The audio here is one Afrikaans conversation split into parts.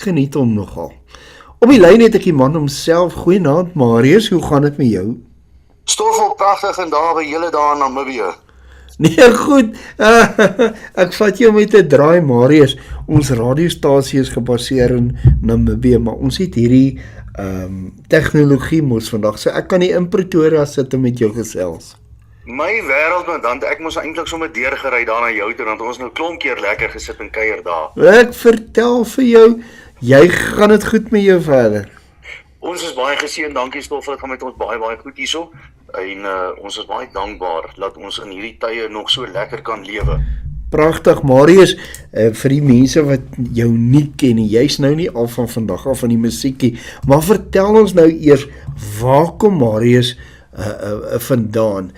geniet hom nogal. Op die lyn het ek die man homself. Goeienaand Marius, hoe gaan dit met jou? Stoffel pragtig en daar by julle daar in Namibië. Nee, goed, ek vat jou met 'n draai Marius. Ons radiostasie is gebaseer in Namibië, maar ons het hierdie tegnologie mos vandag, so ek kan nie in Pretoria sit en met jou gesels. My wêreld, want ek moes eintlik sommer deurgery daar na jou toe, want ons nou klomp keer lekker gesit en kuier daar. Ek vertel vir jou, jy gaan dit goed met jou verder. Ons is baie geseën, dankie Stoffel, dit gaan met ons baie goed hierso. En ons is baie dankbaar dat ons in hierdie tye nog so lekker kan lewe. Pragtig, Marius, vir die mense wat jou nie ken, jy's nou nie al van vandag af van die musiekie, maar vertel ons nou eers, waar kom Marius vandaan?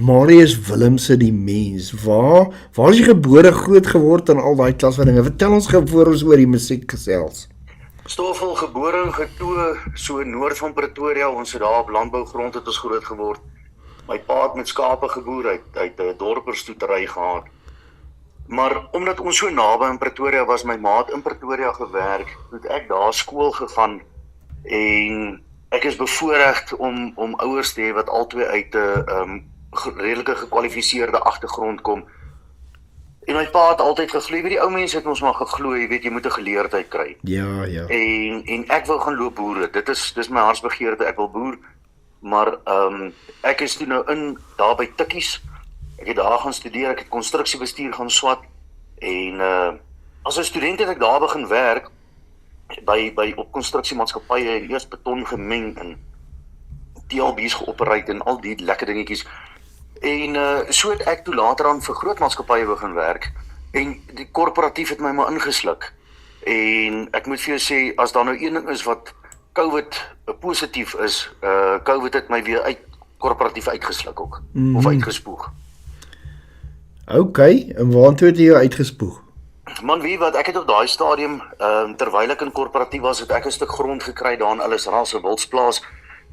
Marius Willemse die mens, waar is jy gebore, groot geword en al die klas van dinge? Vertel ons voor ons oor die musiek gesels. Stoffel, gebore en getoe, so noord van Pretoria, ons het daar op landbougrond het ons groot geword. My pa het met skape geboer, hy het 'n dorperstoetery gehad. Maar omdat ons so naby in Pretoria was, my ma het in Pretoria gewerk, het ek daar skool gegaan en ek is bevoorreg om ouers te hê wat albei uit 'n redelike gekwalifiseerde agtergrond kom. En my pa het altyd geglo, die ou mense het ons maar geglo, jy weet, jy moet 'n geleerdheid kry. Ja. En ek wou gaan loop boere, dis my hartsbegeerte, ek wil boer, maar ek is toe nou daar by Tikkies, ek het daar gaan studeer, ek het konstruksiebestuur gaan swat, en as 'n student het ek daar begin werk, op konstruksiemaatskappye, en eers beton gemeng, en TLB's geopereer, en al die lekker dingetjies. En so het ek toe later aan vir groot maatskappye begin werk, en die korporatief het my maar ingesluk. En ek moet vir jou sê, as daar nou een ding is wat COVID positief is, COVID het my weer korporatief uitgesluk ook, of uitgespoeg. Ok, en waantoe het jy jou uitgespoeg? Man, weet wat, ek het op daai stadium, terwyl ek in korporatief was, het ek 'n stuk grond gekry daar in Ellisraal se wildsplaas,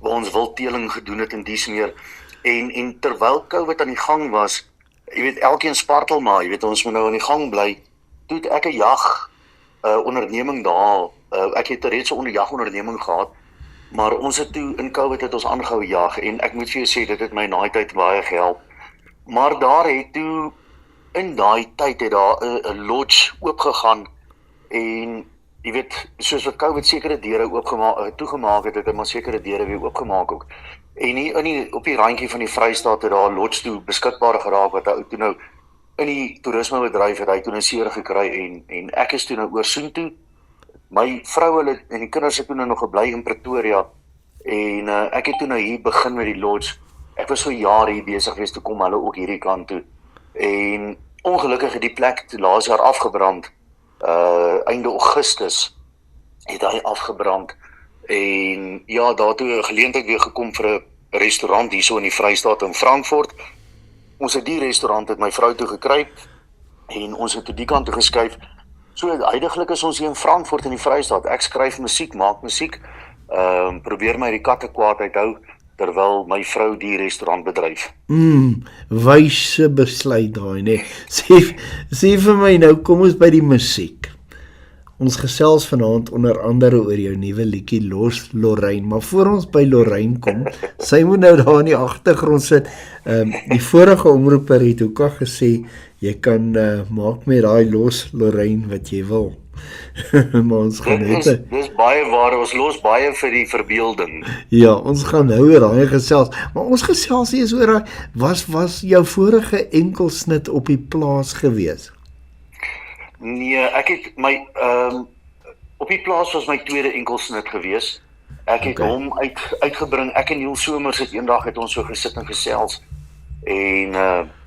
waar ons wildteeling gedoen het en dies meer. En terwyl COVID aan die gang was, jy weet, elkeen spartel maar, jy weet, ons moet nou aan die gang bly, toe het ek 'n jag onderneming daar, ek het reeds 'n jagonderneming gehad, maar ons het toe, in COVID het ons aangehou jag, en ek moet vir jou sê, dit het my in daai tyd baie gehelp. Maar daar het toe, in daai tyd het daar 'n lodge oopgegaan, en jy weet, soos wat COVID sekere deure toegemaak het, het hy maar sekere deure weer oopgemaak ook. En hier op die randjie van die Vrystaat het daar lodge toe beskikbaar geraak, wat hy toe nou in die toerismebedryf het hy toe 'n seer gekry, en ek is toe nou oor soontoe. My vrou en die kinders het toe nou nog gebly in Pretoria, en ek het toe nou hier begin met die lodge. Ek was so jare hier besig gewees, toe kom hulle ook hierdie kant toe. En ongelukkig het die plek laas jaar afgebrand, einde Augustus het hy afgebrand, en ja, daartoe 'n geleentheid weer gekom vir 'n restaurant hierso in die Vrystaat in Frankfurt. Ons het die restaurant het my vrou toe gekry, en ons het toe die kant toe geskuif. So huidiglik is ons hier in Frankfurt in die Vrystaat. Ek skryf musiek, maak musiek, probeer my die katte kwaad uithou, terwyl my vrou die restaurant bedryf. Wyse besluit daai, nee. Sê vir my nou, kom ons by die musiek. Ons gesels vanaand onder andere oor jou nuwe liedjie Los Lorraine, maar voor ons by Lorraine kom, sy moet nou daar in die agtergrond sit. Die vorige omroeper het ook al gesê, jy kan maak met daai Los Lorraine wat jy wil. Maar ons gaan dis baie waar, ons los baie vir die verbeelding. Ja, ons gaan nou oor daai gesels, maar ons gesels hier is oor, was jou vorige enkelsnit op die plaas gewees? Nee, ek het op die plaas was my tweede enkelsnit gewees. Ek het hom uitgebring, ek en Niel Somers het eendag het ons so gesit en gesels, en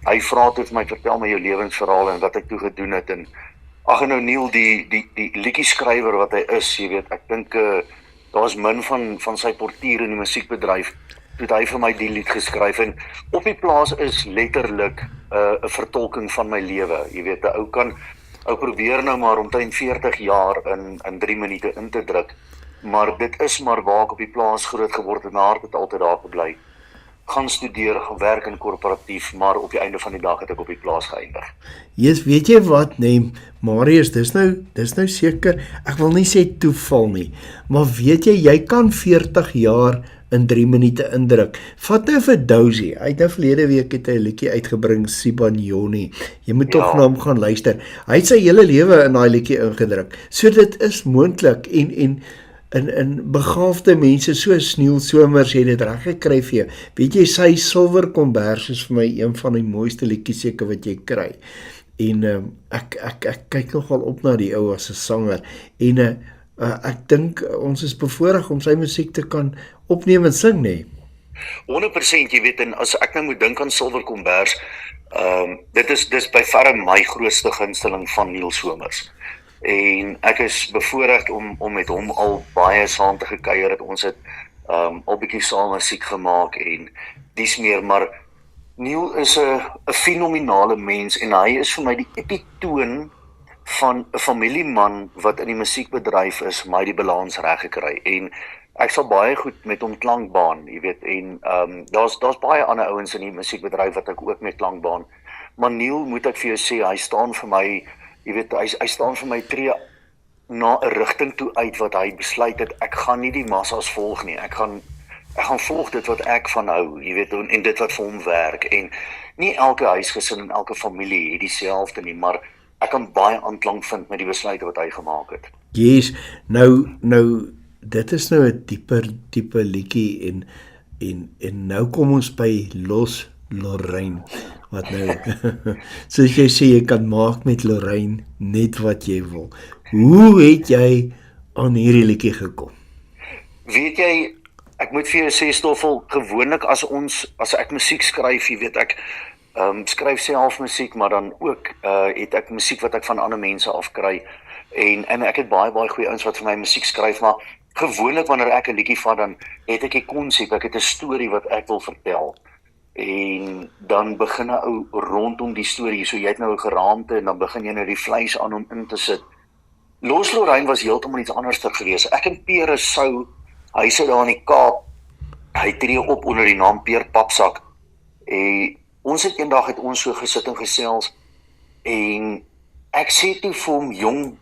hy vra toe vir my, vertel my jou lewensverhaal en wat ek toe gedoen het, en ag nou Niel, die liedjieskrywer wat hy is, jy weet, ek dink daar is min van sy portier in die musiekbedryf, toe het hy vir my die lied geskryf, en op die plaas is letterlik 'n vertolking van my lewe, jy weet, 'n ou probeer nou maar omtrent 40 jaar in 3 minute in te druk, maar dit is maar waar ek op die plaas groot geword het, en my hart het altyd daar gebly. gaan studeer, gaan werk in korporatief, maar op die einde van die dag het ek op die plaas geëindig. Jesus, weet jy wat, nee, Marius, dis nou seker, ek wil nie sê toeval nie, maar weet jy kan 40 jaar in 3 minute indruk. Vat nou vir Dousie, hy het nou verlede week het hy 'n liedjie uitgebring, Sibanyoni, jy moet tog na hom gaan luister, hy het sy hele lewe in daai liedjie ingedruk, so dit is moontlik, en begaafde mense soos Neil Somers het dit reg gekry vir jou. Weet jy, sy Silver Kombers is vir my een van die mooiste liedjies seker wat jy kry. En ek kyk nogal op na die ou as 'n sanger. En ek dink ons is bevoorreg om sy musiek te kan opneem en sing, nee. 100%, jy weet, en as ek nou moet dink aan Silver Kombers, dis by verre my grootste gunsteling van Neil Somers. En ek is bevoorreg om met hom al baie saam te gekuier het. Ons het al bietjie saam musiek gemaak en dies meer, maar Neil is 'n fenominale mens en hy is vir my die epitoon van 'n familieman wat in die musiekbedryf is, my die balans reg gekry. En ek sal baie goed met hom klankbaan, jy weet, en daar's baie ander ouens in die musiekbedryf wat ek ook met klankbaan. Maar Neil, moet ek vir jou sê, hy staan vir my, jy weet, hy staan vir my tree na 'n rigting toe uit wat hy besluit het, ek gaan nie die massas volg nie, ek gaan volg dit wat ek van hou, jy weet, en dit wat vir hom werk, en nie elke huisgesin en elke familie het dieselfde nie, maar ek kan baie aanklank vind met die besluite wat hy gemaak het. Yes, nou, dit is nou 'n dieper liedjie, en nou kom ons by Los Lorraine, wat nou, soos jy sê, jy kan maak met Lorraine net wat jy wil. Hoe het jy aan hierdie liedjie gekom? Weet jy, ek moet vir jou sê, Stoffel, gewoonlik as ek musiek skryf, jy weet, ek skryf self musiek, maar dan ook het ek musiek wat ek van ander mense afkry, en ek het baie goeie ouens wat vir my musiek skryf, maar gewoonlik wanneer ek 'n liedjie vat, dan het ek 'n konsep, ek het 'n storie wat ek wil vertel. En dan begin 'n ou rondom die storie, so jy het nou 'n geraamte en dan begin jy nou die vleis aan hom in te sit. Los Lorraine was heeltemal iets anders gewees. Ek en Pierre Sou, hy sit daar in die Kaap, hy tree op onder die naam Peer Papsak. En ons het eendag het ons so gesit en gesels, en ek sê toe vir hom, jong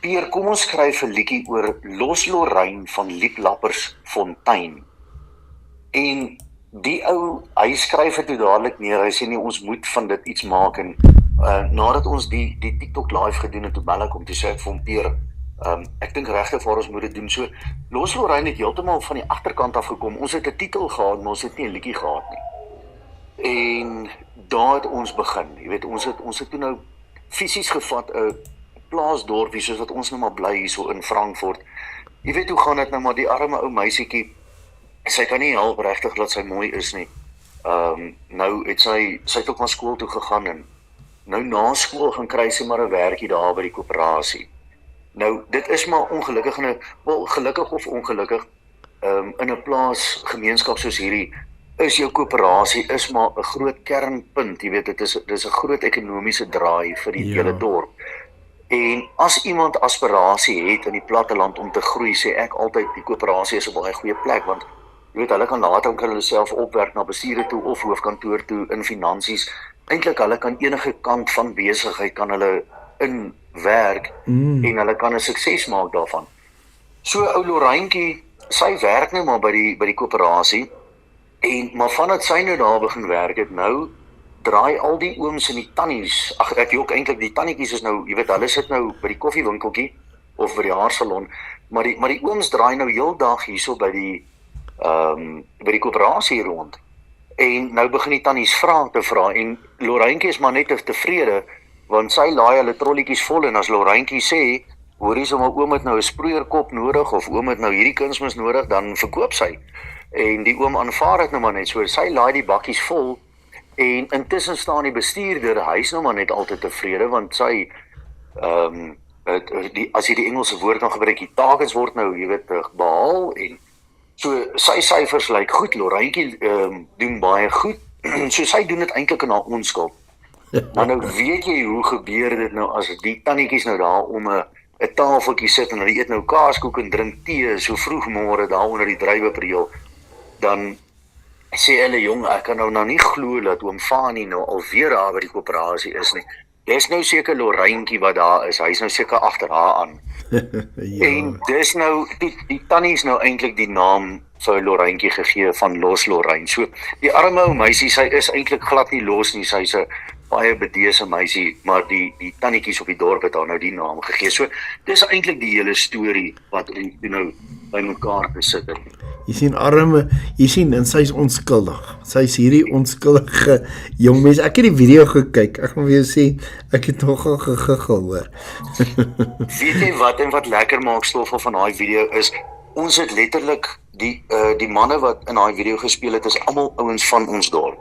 Peer, kom ons skryf 'n liedjie oor Los Lorraine van Lieplappers Fontein. En die ou, hy skryf het toe dadelik neer, hy sê nie, ons moet van dit iets maak, en nadat ons die TikTok live gedoen het, toe bel ek om te sê vir hom, Peer, ek dink regtig waar ons moet dit doen, so Los Lorraine het heeltemal van die agterkant af gekom, ons het 'n titel gehad, maar ons het nie 'n liedjie gehad nie. En daar het ons begin, jy weet, ons het toe nou fisies gevat, 'n plaasdorpie, soos wat ons nou maar bly hier so in Frankfurt. Jy weet hoe gaan dit nou, maar die arme ou meisietjie, sy kan nie help regtig dat sy mooi is nie. Nou het sy het ook maar skool toe gegaan, en nou na skool gaan kry sy maar 'n werkie daar by die koöperasie. Nou, dit is maar ongelukkig, gelukkig of ongelukkig, in 'n plaasgemeenskap soos hierdie, is jou koöperasie is maar 'n groot kernpunt, jy weet, dit is 'n groot ekonomiese draai vir die hele dorp. En as iemand aspirasie het in die platteland om te groei, sê ek altyd, die koöperasie is 'n baie goeie plek, want jy weet, hulle kan later ook hulle self opwerk na bestuurder toe of hoofkantoor toe in finansies. Eintlik, hulle kan enige kant van besigheid kan hulle inwerk, en hulle kan 'n sukses maak daarvan. So ou Lorraintjie, sy werk nou maar by die koöperasie, maar vandat sy nou daar begin werk het, nou draai al die ooms en die tannies, ek jok eintlik, die tannetjies is nou, jy weet, hulle sit nou by die koffiewinkeltjie of by die haarsalon, maar die ooms draai nou heel dag hierso by die koöperasie rond. En nou begin die tannies vra, en Lorraintjie is maar net tevrede, want sy laai hulle trolletjies vol, en as Lorraintjie sê, hoor jy sommer, oom het nou 'n sproeierkop nodig, of oom het nou hierdie kunsmis nodig, dan verkoop sy. En die oom aanvaar dit nou maar net so, sy laai die bakkies vol, en intussen staan die bestuurder, hy is nou maar net altyd tevrede, want sy, as jy die Engelse woord kan gebruik, die takens word nou, jy weet, behaal, en so sy syfers lyk goed, Lorraintjie doen baie goed, so sy doen dit eintlik in haar onskuld. Maar nou weet jy hoe gebeur dit nou, as die tannetjies nou daar om 'n tafeltjie sit, en hulle eet nou kaaskoek en drink tee, so vroeg môre daar onder die druiwepreel, dan Sê hulle jong, ek kan nou nie glo dat oom Fanie nou alweer daar by die koöperasie is nie. Dis nou seker Lorentjie wat daar is. Hy's nou seker agter haar aan. En dis nou die tannie is nou eintlik die naam vir Lorentjie gegee van Los Lorraine. So die arme ou meisie, sy is eintlik glad nie los nie. Sy's 'n baie bedeese meisie, maar die tannetjies op die dorp het haar nou die naam gegee. So dis eintlik die hele storie wat ons nou bymekaar gesit het. Jy sien jy sien en sy's onskuldig. Sy's hierdie onskuldige jong mens. Ek het die video gekyk. Ek gaan vir jou sê, ek het nogal gegiggel hoor. Weet jy wat en wat lekker maak Stoffel van daai video is, ons het letterlik die manne wat in daai video gespeel het, is almal ouens van ons dorp.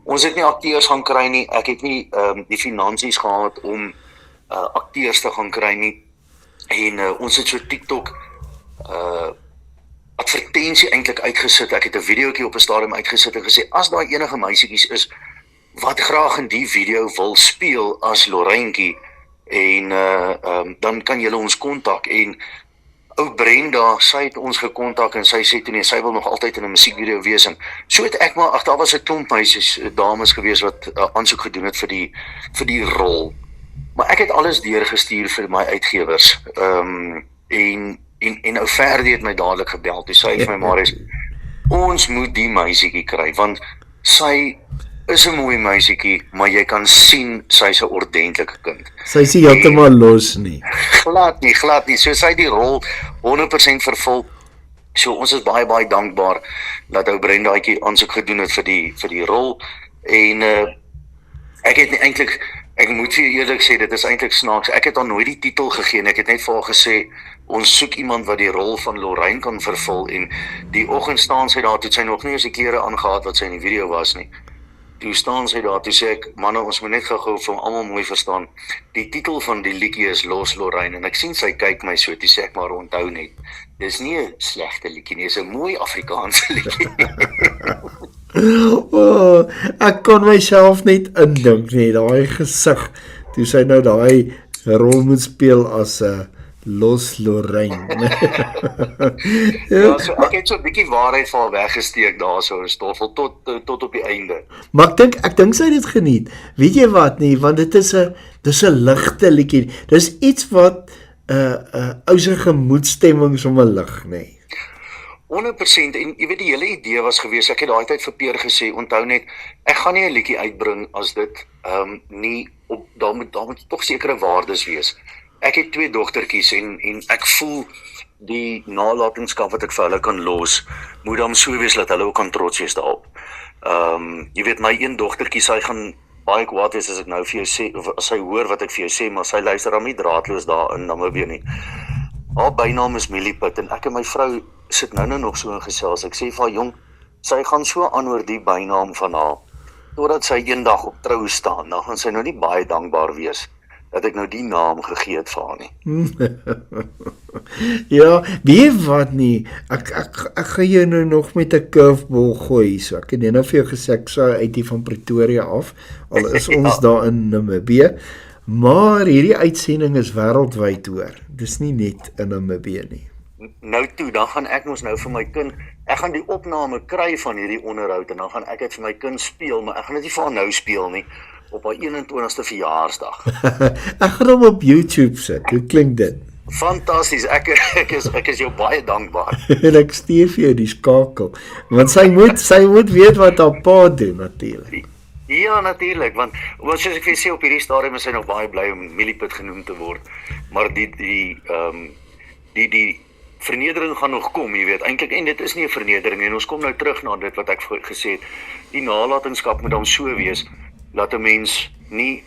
Ons het nie akteurs gaan kry nie. Ek het nie die finansies gehad om akteurs te gaan kry nie. En ons het so TikTok advertensie eintlik uitgesit. Ek het 'n videoetjie op 'n stadium uitgesit en gesê, as daar enige meisietjies is wat graag in die video wil speel as Lorentjie, en dan kan julle ons kontak. En ou Brenda, sy het ons gekontak en sy sê toe nee, sy wil nog altyd in 'n musiekvideo wees. En so het ek maar, daar was 'n klomp meisies, dames gewees wat aansoek gedoen het vir die rol. Maar ek het alles deurgestuur vir my uitgewers. En ou Ferdi het my dadelik gebel. Toe sê hy vir my, Marius, ons moet die meisietjie kry, want sy is 'n mooi meisietjie, maar jy kan sien sy's 'n ordentlike kind. Sy is nie heeltemal los nie. Glad nie. So sy het die rol 100% vervul. So ons is baie dankbaar dat ou Brendaatjie aansoek gedoen het vir die rol. En ek het nie eintlik, ek moet vir jou eerlik sê, dit is eintlik snaaks. Ek het haar nooit die titel gegee en ek het net vir haar gesê, ons soek iemand wat die rol van Lorraine kan vervul. En die oggend staan sy daar, toe sy nog nie eens die klere aangehad wat sy in die video was nie. Toe staan sy daar, toe sê ek, manne, ons moet net gou vir almal mooi verstaan. Die titel van die liedjie is Los Lorraine. En ek sien sy kyk my so, toe sê ek, maar onthou net, dis nie 'n slegte liedjie nie, dis 'n mooi Afrikaanse liedjie. Oh, ek kon myself net indink nie, daai gesig, toe sy nou daai rol moet speel as 'n Los Lorraine. Ja, so ek het so 'n bietjie waarheid vir haar weggesteek daar so in Stoffel tot op die einde. Maar ek dink sy het dit geniet. Weet jy wat nie, want dit is 'n ligte liedjie. Dis iets wat ou se gemoedstemming sommer lig, nê. 100%, en jy weet die hele idee was gewees, ek het daai tyd vir Peer gesê, onthou net, ek gaan nie 'n liedjie uitbring as dit nie op, daar moet tog sekere waardes wees. Ek het 2 dogtertjies en ek voel die nalatenskap wat ek vir hulle kan los, moet dan so wees dat hulle ook kan trots wees daarop. Jy weet, my een dogtertjie, sy gaan baie kwaad wees as ek nou vir jou sê, of as sy hoor wat ek vir jou sê, maar sy luister dan nie draadloos daar in Namibië nie. Haar bynaam is Milliput en ek en my vrou sit nou nog so in gesels. Ek sê vir haar, jong, sy gaan so aan oor die bynaam van haar, totdat sy eendag op trou staan, dan gaan sy nou nie baie dankbaar wees dat ek nou die naam gegee het vir haar nie. Ja, weet wat nie, ek gaan jou nou nog met 'n curveball gooi, so ek het nou vir jou gesê, ek sou uit die van Pretoria af, al is ons daar in Namibië, maar hierdie uitsending is wêreldwyd hoor, dis nie net in Namibië nie. Nou toe, dan gaan ek mos nou vir my kind, ek gaan die opname kry van hierdie onderhoud, en dan gaan ek dit vir my kind speel, maar ek gaan dit nie vir haar nou speel nie, op haar 21ste verjaarsdag. Ek gaan hom op YouTube sit, hoe klink dit? Fantasties, ek is jou baie dankbaar. En ek stuur vir jou die skakel, want sy moet weet wat haar pa doen natuurlik. Ja, natuurlik, want soos ek vir sê, op hierdie stadium is sy nog baie bly om Milliput genoem te word, maar die vernedering gaan nog kom, jy weet, eintlik, en dit is nie 'n vernedering, en ons kom nou terug na dit wat ek gesê het, die nalatenskap moet dan so wees, dat 'n mens nie,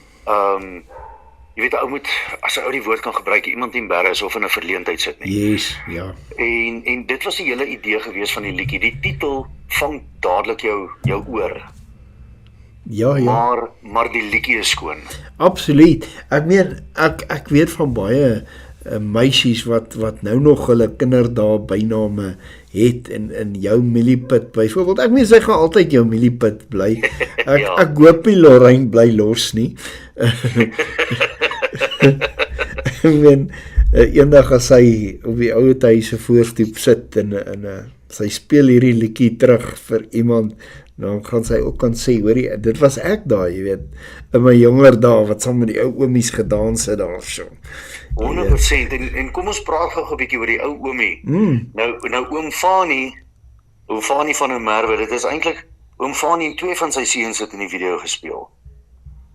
jy weet, ou moet, as 'n ou die woord kan gebruik, iemand nie embarrass of in 'n verleentheid sit nie. Yes, ja. En dit was die hele idee gewees van die liedjie, die titel vang dadelik jou oor. Ja. Maar die liedjie is skoon. Absoluut. Ek meen, ek weet van baie meisies wat nou nog hulle kinderdae byname het en jou Milliput byvoorbeeld. Ek meen, sy gaan altyd jou Milliput bly. Ek hoop nie Lorraine bly los nie. Ek meen, eendag as sy op die ouer huis se voorstoep sit in 'n sy speel hierdie liedjie terug vir iemand, dan gaan sy ook kan sê, hoorie, dit was ek daar, jy weet, in my jonger dae, wat saam met die ou oomies gedans het daar so. 100%, en kom ons praat gou 'n bietjie oor die ou oomie. Nou oom Fani van der Merwe, dit is eintlik, oom Fani en 2 van sy seuns het in die video gespeel.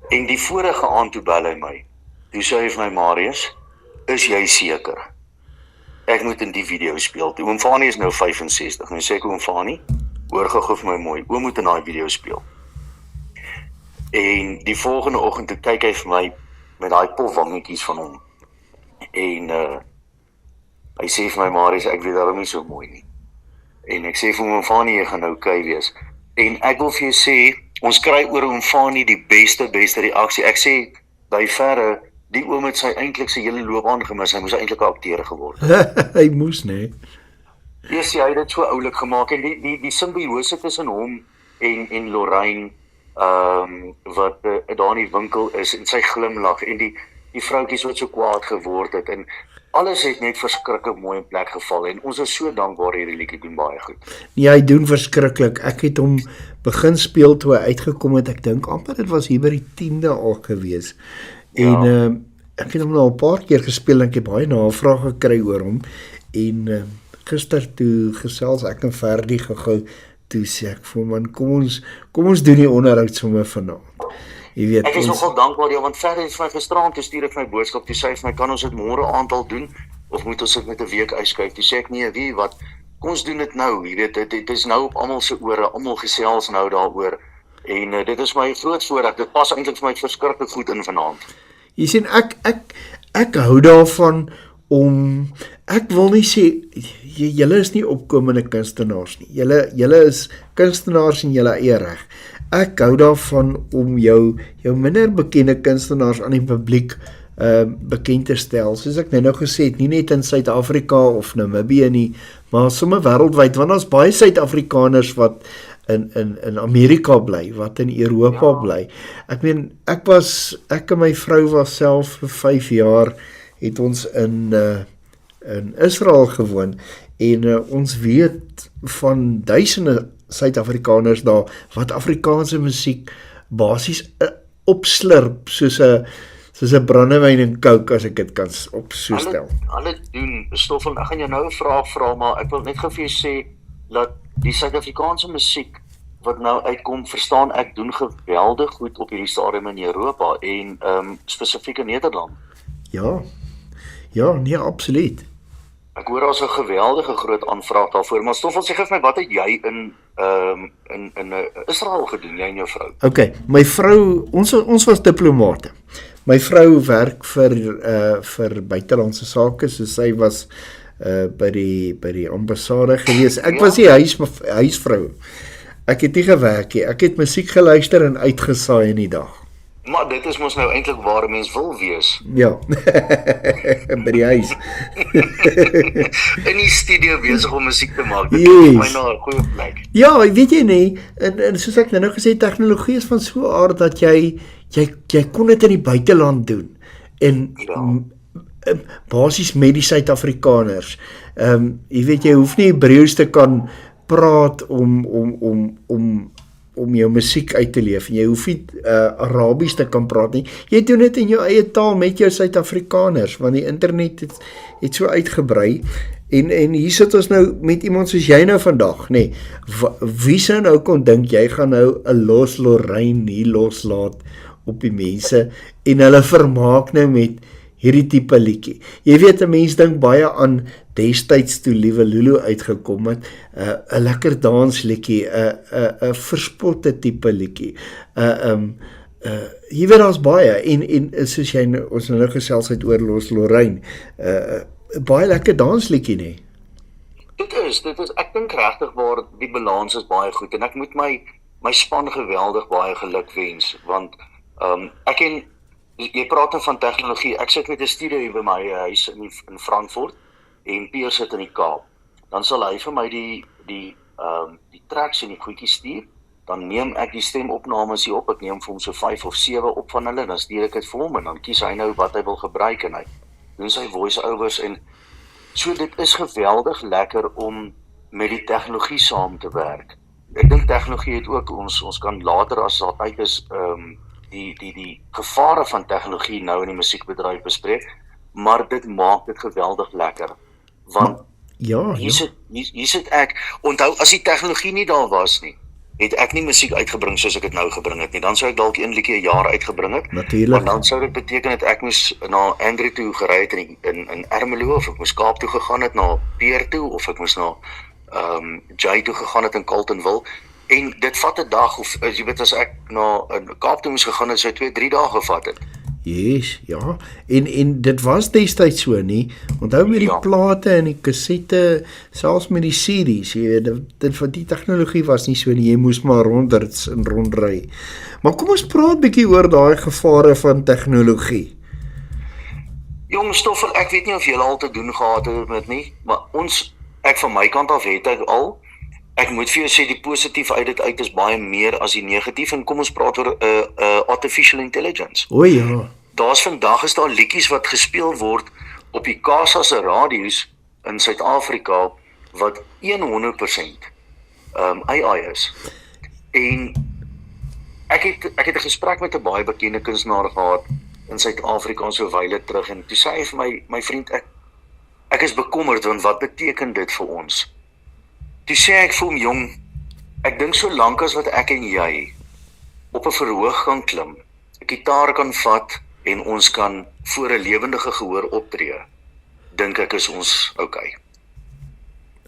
En die vorige aand toe bel hy my, toe sê hy vir my, Marius, is jy seker? Ek moet in die video speel. Oom Fani is nou 65, nou sê ek, oom Fani, hoor gou vir my mooi, oom moet in daai video speel. En die volgende oggend toe kyk hy vir my met daai pofwangetjies van hom. En hy sê vir my, Marius, ek weet daarom nie so mooi nie. En ek sê vir oom Fani, jy gaan nou okay wees. En ek wil vir jou sê, ons kry oor oom Fani die beste reaksie. Ek sê, by verre, die oom het sy eintlik sy hele loopbaan gemis, hy moes eintlik 'n akteur geword. Hy moes, nee. Yes, hy het dit so oulik gemaak, en die simbiose tussen hom en Lorraine, wat daar in die winkel is, en sy glimlag, en die vroutjies wat so kwaad geword het, en alles het net verskriklik mooi in plek geval, en ons is so dankbaar hierdie liedjie doen baie goed. Ja, hy doen verskriklik. Ek het hom begin speel toe hy uitgekom het, ek dink amper dit was hier by die 10de al gewees. En ek het hom nou 'n paar keer gespeel en ek het baie navraag gekry oor hom. En gister toe gesels ek en Ferdi gehou, toe sê ek vir hom, man, kom ons doen die onderhoud sommer vanaand. Jy weet, ek is nogal dankbaar, ja, want Ferdi het vir my gisterand toe stuur ek my boodskap, toe sê hy vir my, kan ons dit môre aand al doen, of moet ons dit met 'n week uitskuif? Toe sê ek, nee, weet wat, kom ons doen dit nou, jy weet, dit is nou op almal se ore, almal gesels nou daaroor, en dit is my groot voorreg, dit pas eintlik vir my verskriklik goed in vanaand. Jy sien, ek hou daarvan om, ek wil nie sê, julle is nie opkomende kunstenaars nie, julle is kunstenaars in julle eie reg. Ek hou daarvan om jou minder bekende kunstenaars aan die publiek bekend te stel, soos ek nou gesê het, nie net in Suid-Afrika of Namibië nie, maar sommer wêreldwyd, want daar's baie Suid-Afrikaners wat in Amerika bly, wat in Europa bly. Ek meen, ek en my vrou was self vir 5 jaar, het ons in Israel gewoon, en ons weet van duisende Suid-Afrikaners daar, wat Afrikaanse musiek basies opslurp, soos 'n brandewyn en coke, as ek dit kan so stel. Hulle doen, Stoffel, ek gaan jou nou 'n vraag vra, maar ek wil net gou vir jou sê, dat die Suid-Afrikaanse musiek, wat nou uitkom, verstaan ek, doen geweldig goed op hierdie stadium in Europa, en spesifiek in Nederland. Ja, nee, absoluut. Ek hoor daar's 'n geweldige groot aanvraag daarvoor, maar Stoffel, sê vir my, wat het jy in Israel gedoen, jy en jou vrou? Okay, my vrou, ons was diplomate. My vrou werk vir buitelandse sake, so sy was by die ambassade gewees. Ek was die huisvrou. Ek het nie gewerk nie, ek het musiek geluister en uitgesaai in die dag. Maar dit is mos nou eintlik waar 'n mens wil wees. Ja, by die huis. In die studio besig om musiek te maak, dit is my nou 'n goeie plek. Ja, weet jy nie, en soos ek nou gesê, tegnologie is van so 'n aard dat jy kon dit in die buiteland doen, en basies met die Suid-Afrikaners. Jy weet, jy hoef nie Hebreëus te kan praat om jou musiek uit te leef, en jy hoef nie Arabies te kan praat nie, jy doen dit in jou eie taal met jou Suid-Afrikaners, want die internet het so uitgebrei, en hier sit ons nou met iemand soos jy nou vandag, nee, wie sou nou kon dink, jy gaan nou 'n Los Lorraine hier loslaat op die mense, en hulle vermaak nou met hierdie tipe liedjie. Jy weet, 'n mens dink baie aan destyds toe Liewe Lulu uitgekom het, 'n lekker dansliedjie, 'n verspotte tipe liedjie. Jy weet, daar's baie, en soos jy ons nou gesels het oor Los Lorraine, baie lekker dansliedjie, nee. Dit is, ek dink regtig waar die balans is baie goed, en ek moet my span geweldig baie geluk wens, want jy praat nou van tegnologie, ek sit met 'n studio hier by my huis in Frankfurt, en Pier sit in die Kaap. Dan sal hy vir my die tracks en die goedjies stuur, dan neem ek die stemopnames hier op, ek neem vir hom so 5 of 7 op van hulle, dan stuur ek dit vir hom, en dan kies hy nou wat hy wil gebruik, en hy doen sy voice-overs, en so dit is geweldig lekker om met die tegnologie saam te werk. Ek dink tegnologie het ook ons kan later as daar tyd is die gevare van tegnologie nou in die musiekbedryf bespreek, maar dit maak dit geweldig lekker. Want Ja, hier sit ek, onthou as die tegnologie nie daar was nie, het ek nie musiek uitgebring soos ek dit nou gebring het nie. Dan sou ek dalk een liedjie 'n jaar uitgebring het. Natuurlijk. Maar dan sou dit beteken dat ek moes na Andrew toe gery het in Ermelo, of ek moes Kaap toe gegaan het na Peer toe, of ek moes na Jay toe gegaan het in Carletonville. En dit vat 'n dag, of jy weet, as ek na Kaap toe moes gegaan het, sou 2-3 dae gevat het. yes, ja. En dit was destyds so nie. Onthou met die Ja. plate en die kassette, selfs met die CD's, jy weet, dit van die tegnologie was nie so nie. Jy moes maar rondrits en rondry. Maar kom ons praat bietjie oor daai gevare van tegnologie. Jong Stoffel, ek weet nie of julle al te doen gehad het met nie, maar ek van my kant af het ek al. Ek moet vir jou sê die positief uit dit uit is baie meer as die negatief, en kom ons praat oor artificial intelligence. O ja, Vandag is daar liedjies wat gespeel word op die Kasa se radio's in Suid-Afrika wat 100% AI is. En ek het 'n gesprek met 'n baie bekende kunstenaar gehad in Suid-Afrika so 'n wyle terug, en toe sê hy vir my vriend, ek is bekommerd, want wat beteken dit vir ons? Toe sê ek vir hom, jong, ek dink so lank as wat ek en jy op 'n verhoog kan klim, 'n gitaar kan vat en ons kan voor 'n lewendige gehoor optree, dink ek is ons okay.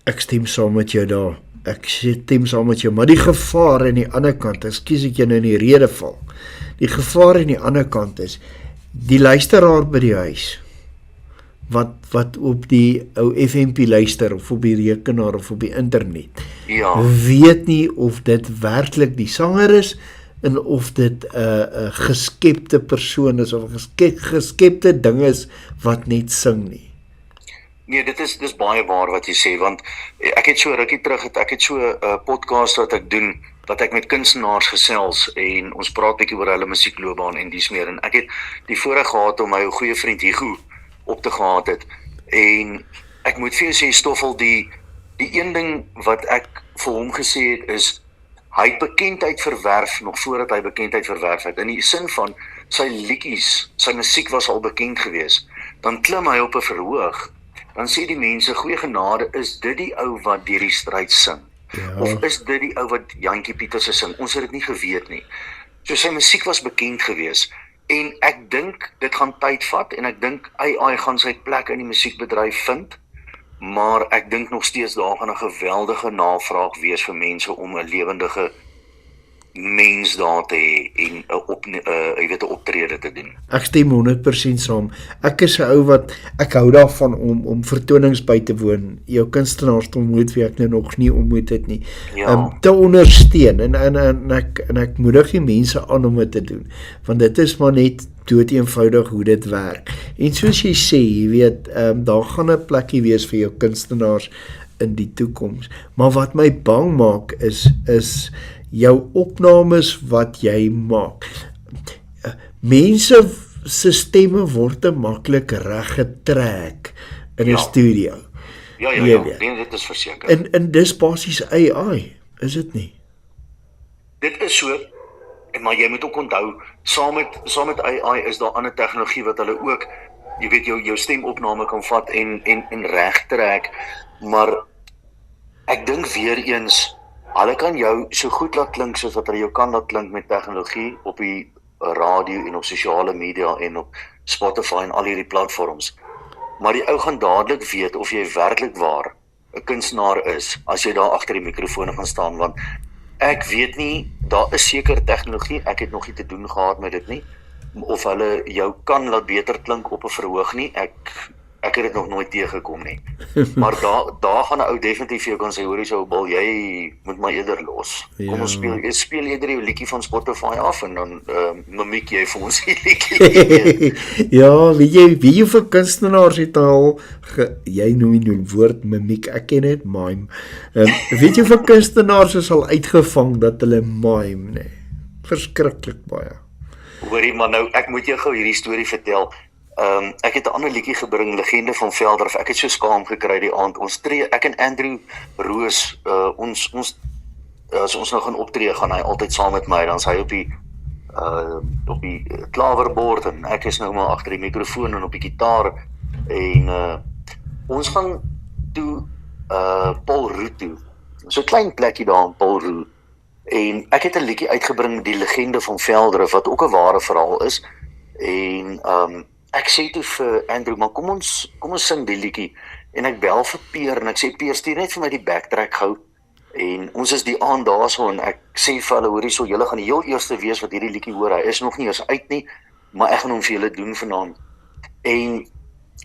ek stem saam met jou daar. Ek stem saam met jou, maar die gevaar aan die ander kant, ekskuus ek jou nou in die rede val. Die gevaar aan die ander kant is die luisteraar by die huis wat op die ou FMP luister, of op die rekenaar of op die internet, Ja, weet nie of dit werklik die sanger is en of dit 'n geskepte persoon is of 'n geskepte ding is wat net sing nie. nee, dis baie waar wat jy sê, want ek het so rukkie terug, ek het so 'n podcast wat ek doen, wat ek met kunstenaars gesels, en ons praat bietjie oor hulle musiekloopbaan en dies meer, en ek het die voorreg gehad om my goeie vriend Hugo op te gehad het, en ek moet vir jou sê, Stoffel, die een ding wat ek vir hom gesê het is, hy het bekendheid verwerf nog voordat hy bekendheid verwerf het, in die sin van sy liedjies, sy musiek was al bekend gewees. Dan klim hy op 'n verhoog, dan sê die mense, goeie genade, is dit die ou wat deur die stryd sing? Ja. Of is dit die ou wat Jantjie Pieterse sing? Ons het dit nie geweet nie. So sy musiek was bekend gewees, en ek dink dit gaan tyd vat, en ek dink AI gaan sy plek in die musiekbedryf vind, maar ek dink nog steeds daar gaan 'n geweldige navraag wees vir mense om 'n lewendige mens daar te hê en 'n optrede te doen. Ek stem 100% saam. Ek is 'n ou wat ek hou daarvan om vertonings by te woon, jou kunstenaars te ontmoet wie ek nou nog nie ontmoet het nie. Ja. Te ondersteun en ek moedig die mense aan om dit te doen, want dit is maar net doeteenvoudig hoe dit werk. En soos jy sê, jy weet, daar gaan 'n plekkie wees vir jou kunstenaars in die toekoms. Maar wat my bang maak is jou opnames wat jy maak. Mense se stemme word te maklik reggetrek in 'n Ja. studio. Ja, Jy weet. nee, dit is verseker. En dis basies AI, is dit nie? Dit is so, maar jy moet ook onthou, saam met AI is daar ander tegnologie wat hulle ook, jy weet, jou stemopname kan vat en regtrek, maar ek dink weer eens, hulle kan jou so goed laat klink soos wat hulle jou kan laat klink met tegnologie op die radio en op sosiale media en op Spotify en al hierdie platforms. Maar die ou gaan dadelik weet of jy werklik waar 'n kunstenaar is as jy daar agter die mikrofoon gaan staan, want ek weet nie, daar is seker tegnologie, ek het nog nie te doen gehad met dit nie, of hulle jou kan laat beter klink op 'n verhoog nie, ek het dit nog nooit teëgekom nie. Maar daar gaan 'n ou definitief vir jou kan sê, hoorie so, Bil, jy moet maar eerder los. Kom ons speel eerder jou liedjie van Spotify af, en dan mimiek jy vir ons die liedjie. Ja, weet jy vir kunstenaars het al, jy noem die woord mimiek, ek ken dit, mime. Weet jy vir kunstenaars is al uitgevang dat hulle mime, nee. Verskriklik baie. Hoorie, maar nou, ek moet jou gou hierdie storie vertel. Ek het 'n ander liedjie gebring, Legende van Velderf. Ek het so skaam gekry die aand. Ons tree, ek en Andrew Roos, as ons nou gaan optree, gaan hy altyd saam met my, dan is hy op die klawerbord en ek is nou maar agter die mikrofoon en op die gitaar en ons gaan toe Paulroet toe. So 'n klein plekkie daar in Paulroet. En ek het 'n liedjie uitgebring, Die Legende van Velderf, wat ook 'n ware verhaal is. En ek sê toe vir Andrew, maar kom ons sing die liedjie. En ek bel vir Peer en ek sê Peer, stuur net vir my die backtrack gou. En ons is die aand daarso en ek sê vir hulle, hoor hierso, julle gaan die heel eerste wees wat hierdie liedjie hoor. Hy is nog nie eens uit nie, maar ek gaan hom vir julle doen vanaand. En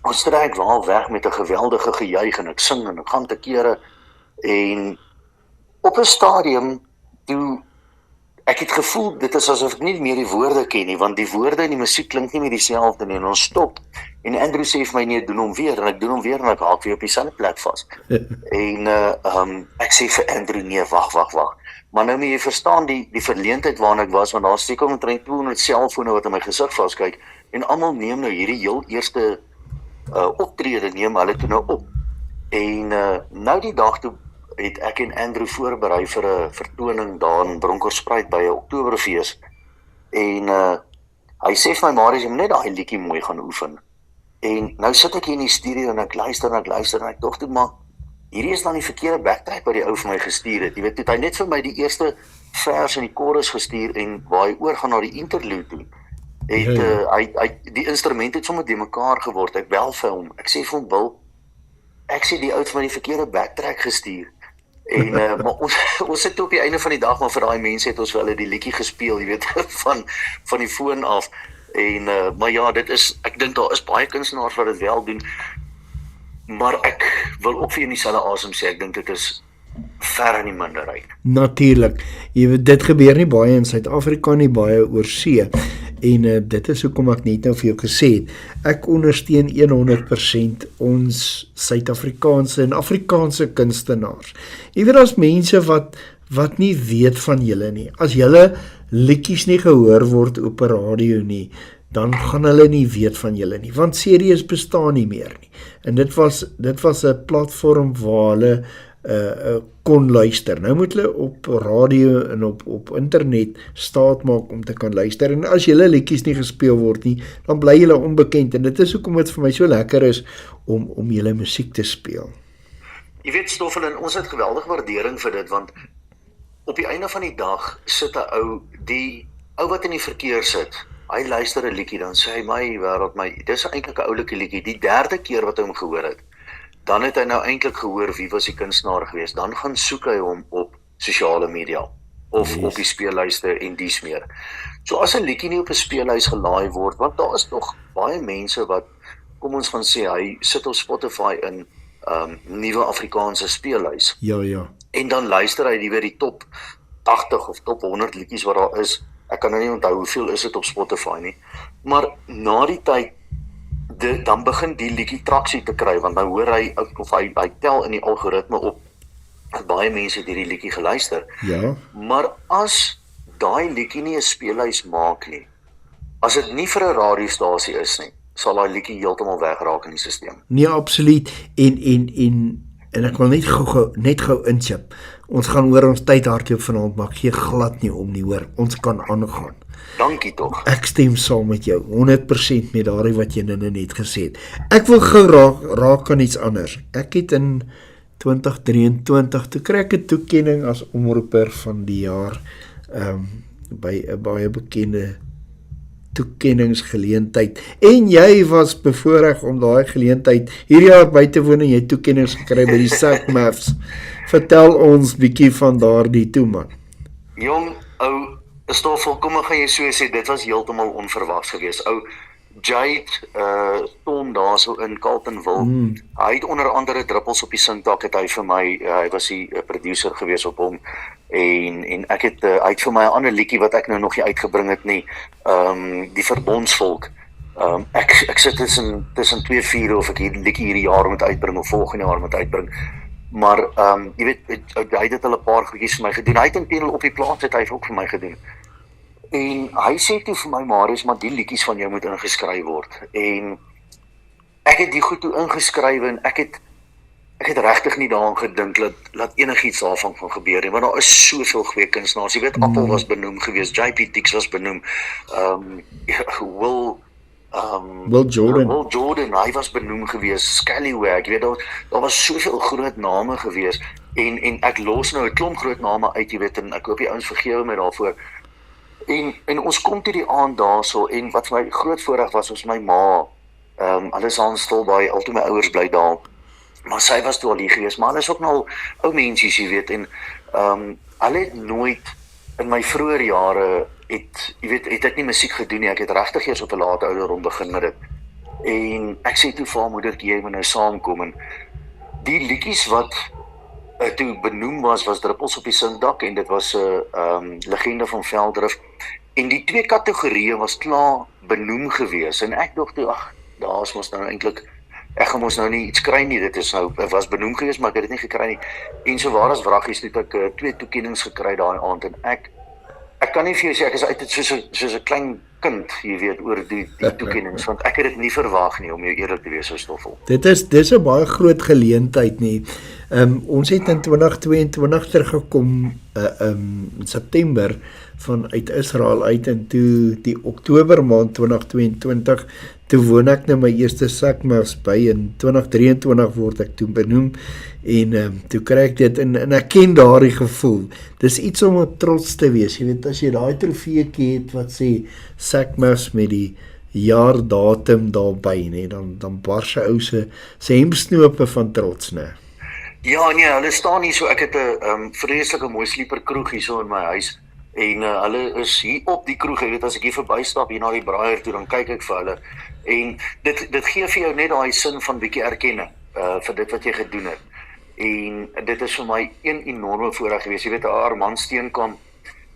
ons trek wel weg met 'n geweldige gejuig en ek sing en ek gaan te kere en op 'n stadium toe ek het gevoel dit is asof ek nie meer die woorde ken nie, want die woorde en die musiek klink nie meer dieselfde nie en ons stop. En Andrew sê vir my nee, doen hom weer en ek doen hom weer en ek haak weer op dieselfde plek vas. En ek sê vir Andrew nee, wag. Maar nou moet jy verstaan die verleentheid waarna ek was, want daar is seker omtrent 200 selfone wat in my gesig vaskyk en almal neem nou hierdie heel eerste optrede neem hulle toe nou op. En nou die dag toe het ek en Andrew voorberei vir 'n vertoning daar in Bronkhorstspruit by 'n Oktoberfees. En hy sê vir my, Marius, jy moet net daai liedjie mooi gaan oefen. En nou sit ek hier in die studio en ek luister en ek dink toe maar hierdie is dan die verkeerde backtrack wat die ou vir my gestuur het. Jy weet, het hy net vir my die eerste vers in die chorus gestuur en waar hy oorgaan na die interlude toe. Hy die instrument het sommer die mekaar geword. Ek bel vir hom. Ek sê vir hom, Bill, ek sê die ou het vir my die verkeerde backtrack gestuur. En maar ons het op die einde van die dag maar vir daai mense het ons vir hulle die liedjie gespeel, jy weet, van die foon af. En maar ja, ek dink daar is baie kunstenaars wat dit wel doen. Maar ek wil ook vir jou in dieselfde asem sê, ek dink dit is ver in die minderheid. Natuurlik. Jy weet, dit gebeur nie baie in Suid-Afrika nie, baie oor see. En dit is hoekom ek net nou vir jou gesê het, ek ondersteun 100% ons Suid-Afrikaanse en Afrikaanse kunstenaars. Jy weet, as mense wat nie weet van julle nie, as julle liedjies nie gehoor word op 'n radio nie, dan gaan hulle nie weet van julle nie, want series bestaan nie meer nie. En dit was 'n platform waar hulle kon luister. Nou moet hulle op radio en op internet staat maak om te kan luister. En as julle liedjies nie gespeel word nie, dan bly julle onbekend. En dit is hoekom dit vir my so lekker is om julle musiek te speel. Jy weet, Stoffel, en ons het geweldige waardering vir dit, want op die einde van die dag sit 'n ou, die ou wat in die verkeer sit, hy luister 'n liedjie, dan sê hy, my wêreld, dis eintlik 'n oulike liedjie. Die derde keer wat hy hom gehoor het, dan het hy nou eintlik gehoor wie was die kunstenaar gewees. Dan gaan soek hy hom op sosiale media of op die speellyste en dies meer. So as 'n liedjie nie op 'n speellys gelaai word, want daar is nog baie mense wat, kom ons gaan sê, hy sit op Spotify in nuwe Afrikaanse speellys. Ja. En dan luister hy die top 80 of top 100 liedjies wat daar is. Ek kan nou nie onthou hoeveel is dit op Spotify nie. Maar na die tyd dan begin die liedjie traksie te kry, want nou hoor hy of hy tel in die algoritme op dat baie mense het hierdie liedjie geluister. Ja. Maar as daai liedjie nie 'n speellys maak nie, as dit nie vir 'n radiostasie is nie, sal daai liedjie heeltemal wegraak in die stelsel. Nee, absoluut. En ek wil net gou inchip. Ons gaan oor ons tyd hardloop vanaand, maar ek gee glad nie om nie, hoor. Ons kan aangaan. Dankie tog. Ek stem saam met jou, 100% met daardie wat jy net gesê het. Ek wil gou raak aan iets anders. Ek het in 2023 toe kry ek 'n toekenning as omroeper van die jaar by 'n baie bekende toekenningsgeleentheid. En jy was bevoorreg om daai geleentheid hierdie jaar by te woon en jy toekennings gekry by die SACMAFs. Vertel ons bietjie van daardie toe, man. Jong, ou, Stoffel, kom gaan jy so sê, dit was heeltemal onverwags geweest. Ou Jade Tom daar so in Carletonville. Hy het onder andere druppels op die singdak het hy vir my, hy was die producer geweest op hom. En ek het hy het vir my 'n ander liedjie wat ek nou nog nie uitgebring het nie. Die Verbondsvolk. Ek sit tussen 2 vure of ek hierdie liedjie hierdie jaar moet uitbring of volgende jaar moet uitbring. Maar jy weet, hy het hulle 'n paar goedjies vir my gedoen. Hy het intendeel op die plaas het hy ook vir my gedoen. En hy sê toe vir my, Marius, maar die liedjies van jou moet ingeskryf word. En ek het die goed toe ingeskryf en ek het regtig nie daaraan gedink dat enigiets daarvan kan gebeur nie, want daar is soveel goeie kunstenaars. Jy weet, Appel was benoem geweest, JP Dix was benoem, Will Jordan. Will Jordan, hy was benoem geweest, Scallywag, jy weet, daar was soveel groot name geweest, en ek los nou 'n klomp groot name uit, jy weet, en ek hoop die ouens vergewe my daarvoor. En ons kom toe die aand daarso, en wat vir my groot voorreg was my ma, hulle is aan Stilbaai, al toe my ouers bly daar, maar sy was toe al hier geweest, maar hulle is ook nou ou mensies, jy weet, en hulle het nooit, in my vroeë jare, het ek nie musiek gedoen nie, ek het regtig eers op 'n laat ouderdom begin met dit, en ek sê toe vir haar moedertjie, jy moet nou saamkom, en die liedjies wat toe benoem was Druppels op die Sinkdak, en dit was 'n Legende van Velddrif, en die twee kategorieë was klaar benoem gewees, en ek dink toe, daar is mos nou eintlik, ek gaan mos nou nie iets kry nie, dit was benoem gewees, maar ek het dit nie gekry nie, en so waar as wraggies, het ek 2 toekennings gekry daai aand, en ek kan nie vir jou sê, ek is uit dit soos 'n klein kind, jy weet, oor die toekennings, want ek het dit nie verwag nie, om jou eerlik te wees, so Stoffel. Dis 'n baie groot geleentheid nie. Ons het in 2022 teruggekom in September vanuit Israel uit, en toe die Oktober maand 2022, toe woon ek nou my eerste Sakmas by, in 2023 word ek toe benoem, en toe kry ek dit, en ek ken daardie gevoel. Dis iets om op trots te wees, jy weet, as jy daai trofeekie het wat sê Sakmas met die jaardatum daarby, nee, dan bars sy ou se hemsnope van trots, nee. Ja, nee, hulle staan hier so, ek het 'n vreeslike mooi sleeper kroeg hier so in my huis, en hulle is hier op die kroeg, jy weet, as ek hier verbystap, hier na die braaier toe, dan kyk ek vir hulle, en dit gee vir jou net daai sin van bietjie erkenning, vir dit wat jy gedoen het, en dit is vir my een enorme voorreg gewees, jy weet, Armand Steenkamp,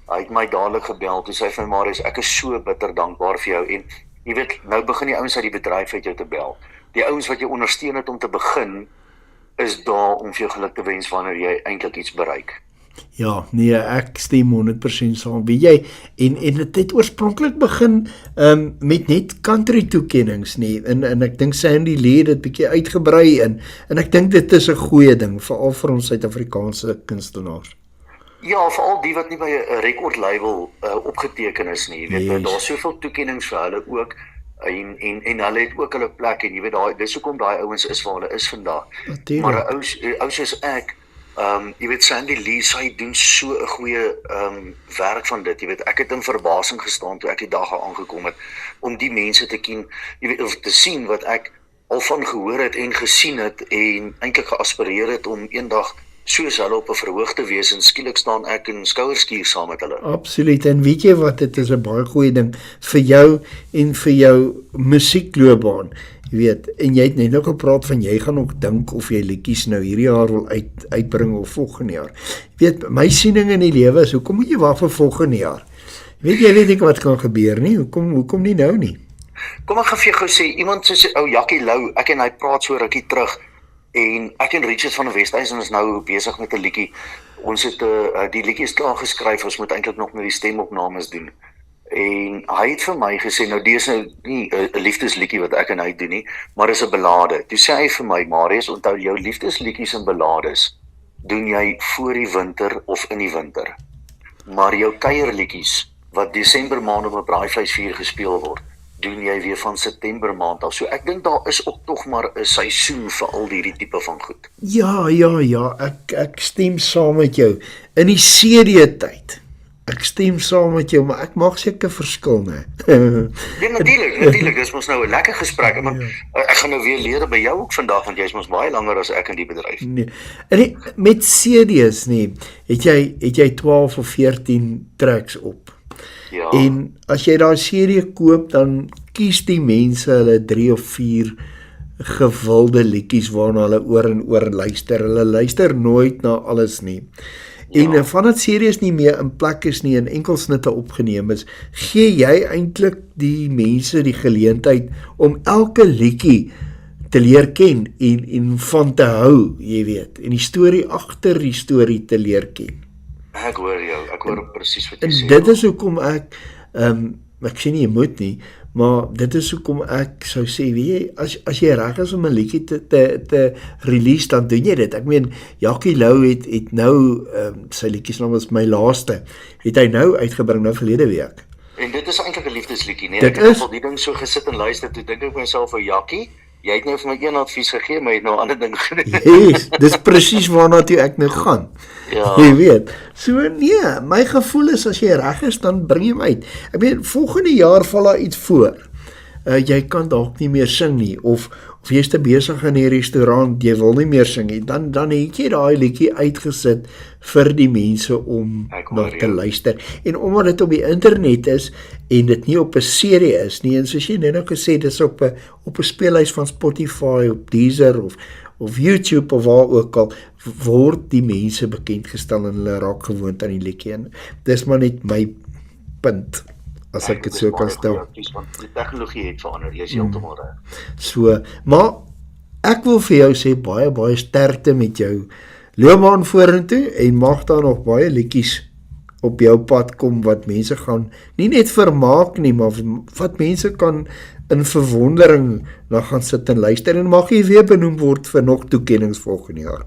hy het my dadelik gebel, toe sê vir my, Marius, ek is so bitter dankbaar vir jou, en jy weet, nou begin die ouens uit die bedryf uit jou te bel, die ouens wat jou ondersteun het om te begin, is daar om vir jou geluk te wens wanneer jy eintlik iets bereik. Ja, nee, ek stem 100% saam, weet jy, en dit het oorspronklik begin met net country toekennings nie, en ek dink Sandy Lee het dit bietjie uitgebrei, en ek dink dit is 'n goeie ding, veral vir ons Suid-Afrikaanse kunstenaars. Ja, veral die wat nie by 'n rekordlabel opgeteken is nie, jy weet, daar's soveel toekennings vir hulle ook, en hulle het ook hulle plek, en jy weet, dis hoekom daai ouens is waar hulle is vandag. Natuurlijk. Maar 'n ou soos ek, jy weet, Sandy Lee, sy doen so 'n goeie werk van dit, jy weet, ek het in verbasing gestaan toe ek die dag aangekom het, om die mense te ken, jy weet, of te sien wat ek al van gehoor het en gesien het, en eintlik geaspireer het om eendag soos hulle op 'n verhoog te wees, en skielik staan ek in skouerskuur saam met hulle. Absoluut, en weet jy wat, dit is 'n baie goeie ding vir jou en vir jou musiekloopbaan, jy weet, en jy het net nou gepraat van, jy gaan ook dink of jy liedjies nou hierdie jaar wil uitbring of volgende jaar. Jy weet, my siening in die lewe is, hoekom moet jy wag vir volgende jaar? Jy weet nie wat kan gebeur nie, hoekom nie nou nie? Kom ek gaan vir jou gou sê, iemand soos ou Jackie Lou, ek en hy praat so rukkie terug, en ek en Richard van der Westhuizen is nou besig met 'n liedjie. Ons het die liedjie is klaar geskryf, ons moet eintlik nog met die stemopnames doen. En hy het vir my gesê, nou dis nou nie 'n liefdesliedjie wat ek en hy doen nie, maar is 'n ballade. Toe sê hy vir my, Marius, onthou jou liefdesliedjies en ballades doen jy voor die winter of in die winter. Maar jou kuierliedjies wat Desember maand op 'n braaivleisvuur gespeel word, doen jy weer van September maand af. So ek dink daar is ook tog maar 'n seisoen vir al hierdie tipe van goed. Ja, ek stem saam met jou. In die CD-tyd, ek stem saam met jou, maar ek maak seker verskil, né? Ja, natuurlik, dis mos nou 'n lekker gesprek, maar ek gaan nou weer leer by jou ook vandag, want jy's mos baie langer as ek in die bedryf. Nee, met CD's, nee, het jy 12 of 14 tracks op. Ja. En as jy daai CD koop, dan kies die mense hulle 3 of 4 gewilde liedjies waarna hulle oor en oor luister. Hulle luister nooit na alles nie. En van dat series nie meer in plek is nie en enkelsnitte opgeneem is, gee jy eintlik die mense die geleentheid om elke liedjie te leer ken en van te hou, jy weet, en die storie agter die storie te leer ken. Ek hoor jou, ek hoor presies wat jy sê. En dit is hoekom ek Ek sê nie jy moet nie, maar dit is hoekom ek sou sê, weet jy, as jy reg is om 'n liedjie te release, dan doen jy dit. Ek meen, Jackie Lou het nou, sy liedjiesnaam was My Laaste, het hy nou uitgebring, nou verlede week. En dit is eintlik 'n liefdesliedjie, nee. Dit Ek het is? al die ding so gesit en luister, toe dink ek myself, Jackie, jy het nou vir my een advies gegee, maar jy het nou 'n ander ding gedoen. Yes, dis presies waarna toe ek nou gaan. Ja. Jy weet, so nee, my gevoel is as jy reg is, dan bring jy hom uit. Ek meen, volgende jaar val daar iets voor. Jy kan dalk nie meer sing nie, of jy's te besig in die restaurant, jy wil nie meer sing nie, dan het jy daai liedjie uitgesit vir die mense om na te luister. En omdat dit op die internet is, en dit nie op 'n serie is nie, en soos jy net nou gesê, dis op 'n speellys van Spotify, op Deezer, of YouTube, of waar ook al, word die mense bekendgestel en hulle raak gewoond aan die liedjie. En dis maar net my punt, as ek dit so kan stel. Want die tegnologie het verander, jy is heeltemal reg. So, maar ek wil vir jou sê, baie sterkte met jou loopbaan vorentoe, en mag daar nog baie liedjies op jou pad kom, wat mense gaan, nie net vermaak nie, maar wat mense kan in verwondering na gaan sit en luister, en mag jy weer benoem word vir nog toekennings volgende jaar.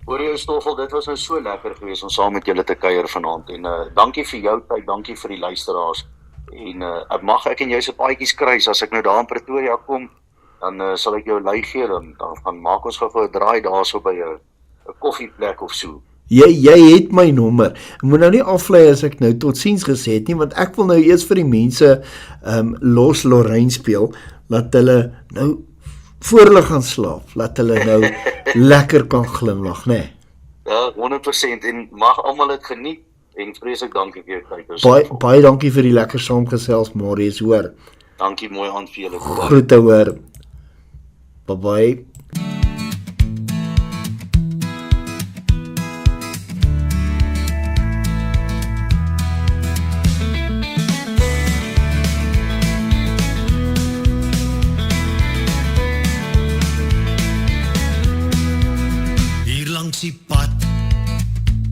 Hoor jy, Stoffel, dit was nou so lekker geweest om saam met julle te kuier vanaand, en dankie vir jou tyd, dankie vir die luisteraars, en mag ek en jy se paadjies kruis, as ek nou daar in Pretoria kom, dan sal ek jou lei gee, dan gaan maak ons gou 'n draai daar so by 'n koffieplek of so. Jy het my nommer. Ek moet nou nie aflei as ek nou totsiens gesê het nie, want ek wil nou eers vir die mense Los Lorraine speel, laat hulle nou voor hulle gaan slaap, laat hulle nou lekker kan glimlag, né? Ja, 100%, en mag almal dit geniet, en vreeslik dankie vir jou tyd. Baie dankie vir die lekker saamgesels, Marius, hoor. Dankie, mooi aand vir julle. Groete, hoor. Bye-bye. Die pad,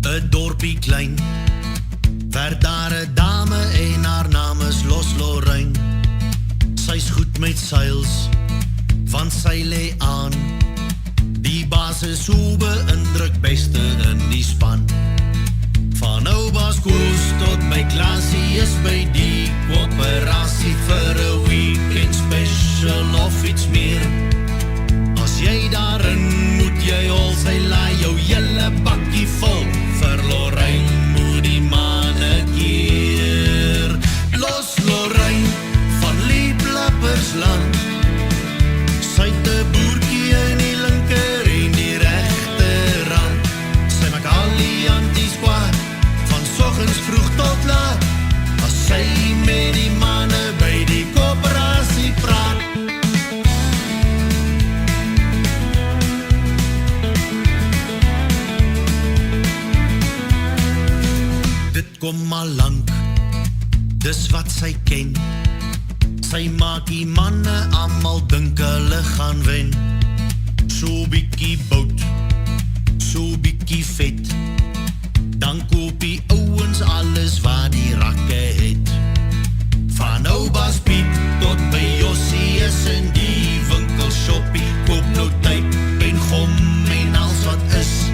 'n dorpie klein, werd daar 'n dame en haar naam is Los Lorraine. Sy's goed met seils, want sy lê aan. Die baas is so beïndruk, beste in die span. Van Oubaas Koos tot by Klasie is by die koöperasie vir 'n weekend special of iets meer. As jy daarin moet jy al sy laai jou hele bakkie vol, vir Lorraine moet die manne keer. Los Lorraine van Lieplappersland, sy het 'n boertjie in die linker en die regterrand. Sy maak al die anties kwaad, van soggens vroeg tot laat, as sy met die manne by die koöperasie praat. Kom al lank, dis wat sy ken. Sy maak die manne almal dink hulle gaan wen. So bietjie bout, so bietjie vet, dan koop die ouens alles wat die rakke het. Van Oubaas Piet tot by Jossie is in die winkelshoppie, koop nou tyd, en gom en als wat is.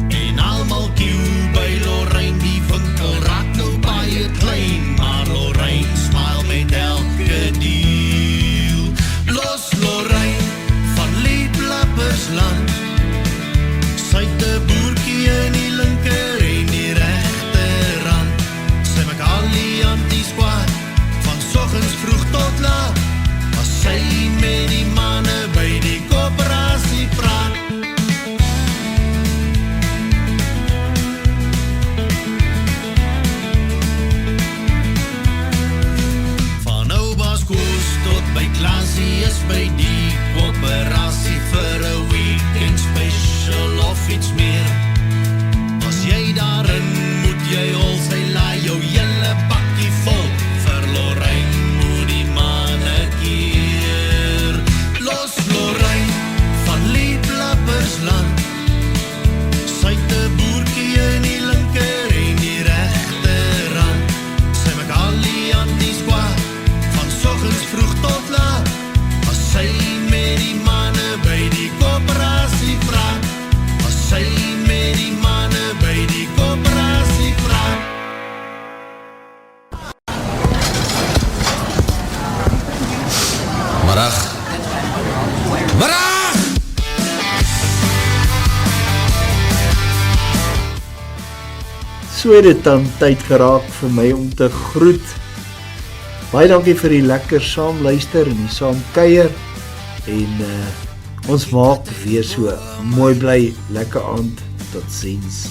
En almal kieu by Lorraine, die winkel raak nou baie klein, maar Lorraine smile met elke deal. Los Lorraine van Lieplappersland, So het dit dan tyd geraak vir my om te groet. Baie dankie vir die lekker saam luister en die saam kuier. En ons maak weer so mooi bly, lekker aand, tot ziens.